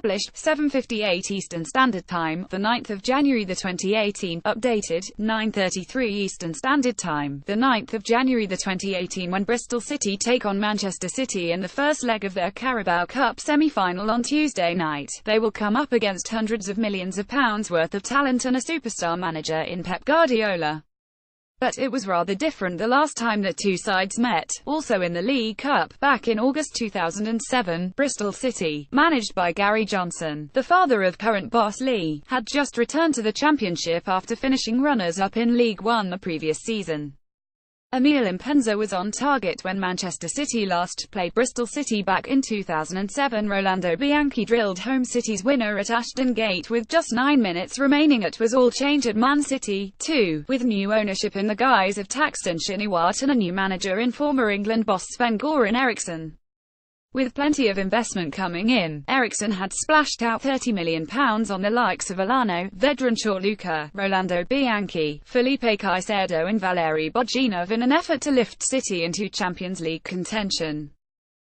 Published, 7:58 Eastern Standard Time, 9th of January 2018. Updated, 9:33 Eastern Standard Time, 9th of January 2018. When Bristol City take on Manchester City in the first leg of their Carabao Cup semi-final on Tuesday night, they will come up against hundreds of millions of pounds worth of talent and a superstar manager in Pep Guardiola. But it was rather different the last time that two sides met, also in the League Cup, back in August 2007. Bristol City, managed by Gary Johnson, the father of current boss Lee, had just returned to the Championship after finishing runners-up in League One the previous season. Emile Mpenza was on target when Manchester City last played Bristol City back in 2007. Rolando Bianchi drilled home City's winner at Ashton Gate with just 9 minutes remaining. It was all change at Man City, too, with new ownership in the guise of Thaksin Shinawatra and a new manager in former England boss Sven-Göran Eriksson. With plenty of investment coming in, Eriksson had splashed out £30 million on the likes of Alano, Vedran Chorluka, Rolando Bianchi, Felipe Caicedo and Valeri Bojinov in an effort to lift City into Champions League contention.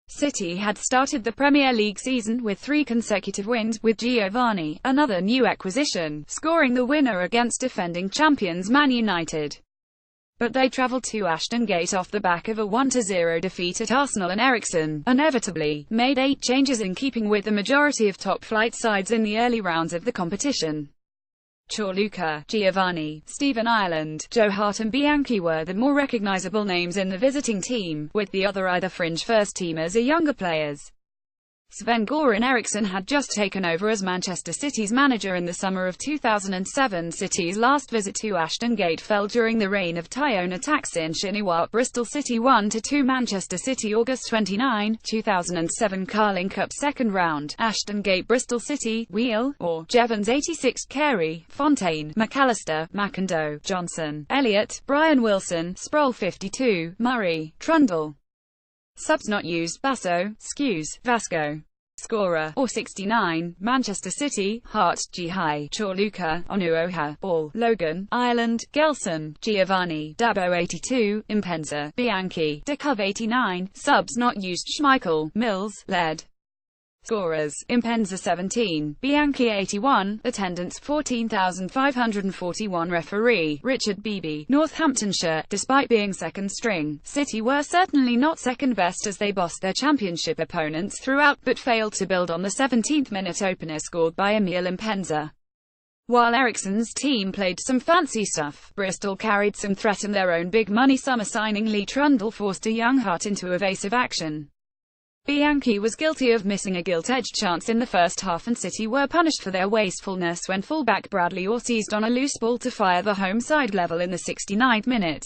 City had started the Premier League season with 3 consecutive wins, with Giovanni, another new acquisition, scoring the winner against defending champions Man United. But they travelled to Ashton Gate off the back of a 1-0 defeat at Arsenal, and Eriksson, inevitably, made 8 changes in keeping with the majority of top-flight sides in the early rounds of the competition. Chorluka, Giovanni, Stephen Ireland, Joe Hart and Bianchi were the more recognisable names in the visiting team, with the other either fringe first-teamers or younger players. Sven-Göran Eriksson had just taken over as Manchester City's manager in the summer of 2007. City's last visit to Ashton Gate fell during the reign of Tyrone Thaksin Shinawatra. Bristol City 1-2 Manchester City August 29, 2007 Carling Cup second round, Ashton Gate. Bristol City, Wheel, or Jevons 86, Carey, Fontaine, McAllister, McIndoe, Johnson, Elliott, Brian Wilson, Sproul 52, Murray, Trundle. Subs not used: Basso, Skews, Vasco. Scorer, or 69, Manchester City, Hart, Gihai, Chorluka, Onuoha, Ball, Logan, Ireland, Gelson, Giovanni, Dabo 82, Mpenza, Bianchi, Decove 89, subs not used: Schmeichel, Mills, Led. Scorers, Mpenza 17, Bianchi 81, attendance 14,541. Referee, Richard Beebe, Northamptonshire. Despite being second string, City were certainly not second best as they bossed their championship opponents throughout, but failed to build on the 17th-minute opener scored by Emile Mpenza. While Eriksson's team played some fancy stuff, Bristol carried some threat, and their own big-money summer signing Lee Trundle forced a young Hart into evasive action. Bianchi was guilty of missing a gilt-edged chance in the first half, and City were punished for their wastefulness when fullback Bradley Orr seized on a loose ball to fire the home side level in the 69th minute.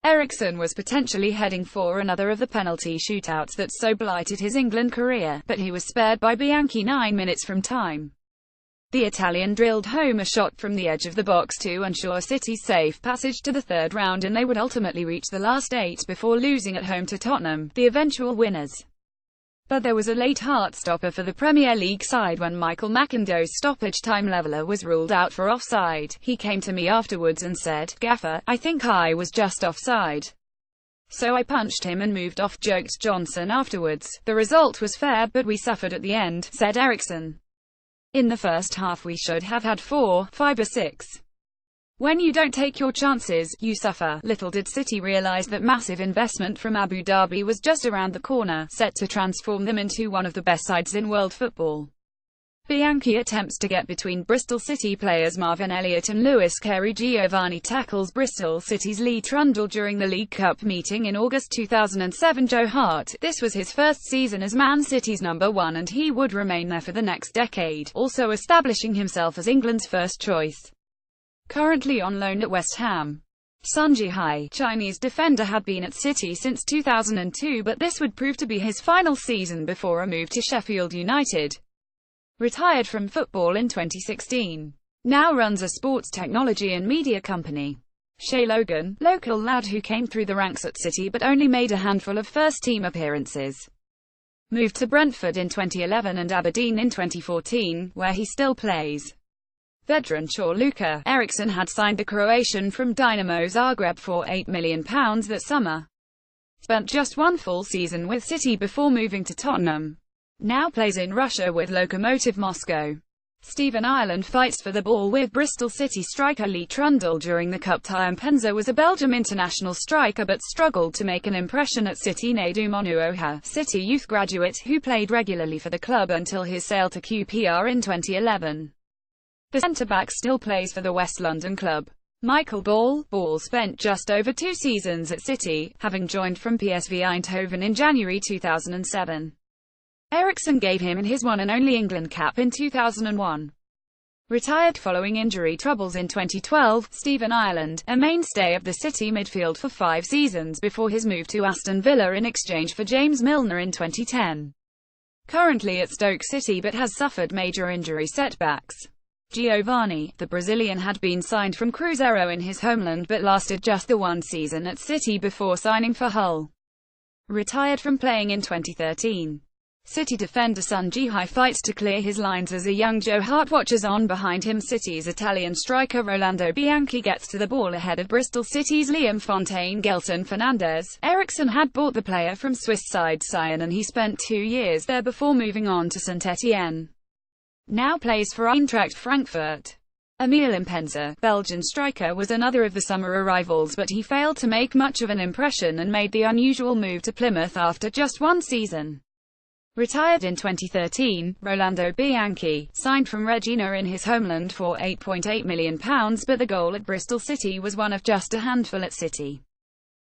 Eriksson was potentially heading for another of the penalty shootouts that so blighted his England career, but he was spared by Bianchi 9 minutes from time. The Italian drilled home a shot from the edge of the box to ensure City's safe passage to the third round, and they would ultimately reach the last 8 before losing at home to Tottenham, the eventual winners. But there was a late heart-stopper for the Premier League side when Michael McIndoe's stoppage-time leveller was ruled out for offside. He came to me afterwards and said, "Gaffer, I think I was just offside. So I punched him and moved off," joked Johnson afterwards. "The result was fair, but we suffered at the end," said Eriksson. "In the first half we should have had 4, 5 or 6. When you don't take your chances, you suffer." Little did City realise that massive investment from Abu Dhabi was just around the corner, set to transform them into one of the best sides in world football. Bianchi attempts to get between Bristol City players Marvin Elliott and Lewis Carey. Giovanni tackles Bristol City's Lee Trundle during the League Cup meeting in August 2007. Joe Hart, this was his first season as Man City's number 1, and he would remain there for the next decade, also establishing himself as England's first choice. Currently on loan at West Ham. Sun Jihai, Chinese defender, had been at City since 2002, but this would prove to be his final season before a move to Sheffield United. Retired from football in 2016. Now runs a sports technology and media company. Shay Logan, local lad who came through the ranks at City but only made a handful of first-team appearances. Moved to Brentford in 2011 and Aberdeen in 2014, where he still plays. Vedran Chorluka, Eriksson had signed the Croatian from Dinamo Zagreb for £8 million that summer. Spent just one full season with City before moving to Tottenham. Now plays in Russia with Lokomotiv Moscow. Steven Ireland fights for the ball with Bristol City striker Lee Trundle during the cup tie. Mpenza was a Belgium international striker but struggled to make an impression at City. Nadu Monuoha, City youth graduate, who played regularly for the club until his sale to QPR in 2011. The centre-back still plays for the West London club. Michael Ball spent just over 2 seasons at City, having joined from PSV Eindhoven in January 2007. Eriksson gave him his one and only England cap in 2001. Retired following injury troubles in 2012, Steven Ireland, a mainstay of the City midfield for 5 seasons before his move to Aston Villa in exchange for James Milner in 2010. Currently at Stoke City but has suffered major injury setbacks. Giovanni, the Brazilian, had been signed from Cruzeiro in his homeland but lasted just the 1 season at City before signing for Hull. Retired from playing in 2013. City defender Sun Ji-hye fights to clear his lines as a young Joe Hart watches on behind him. City's Italian striker Rolando Bianchi gets to the ball ahead of Bristol City's Liam Fontaine. Gelson Fernandes. Eriksson had bought the player from Swiss side Sion and he spent 2 years there before moving on to Saint-Étienne. Now plays for Eintracht Frankfurt. Emile Mpenza, Belgian striker, was another of the summer arrivals but he failed to make much of an impression and made the unusual move to Plymouth after just 1 season. Retired in 2013, Rolando Bianchi signed from Regina in his homeland for £8.8 million, but the goal at Bristol City was one of just a handful at City.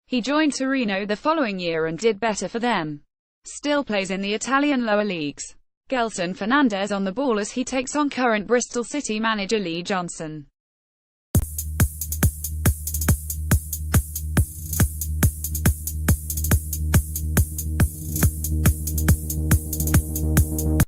He joined Torino the following year and did better for them. Still plays in the Italian lower leagues. Gelson Fernandes on the ball as he takes on current Bristol City manager Lee Johnson.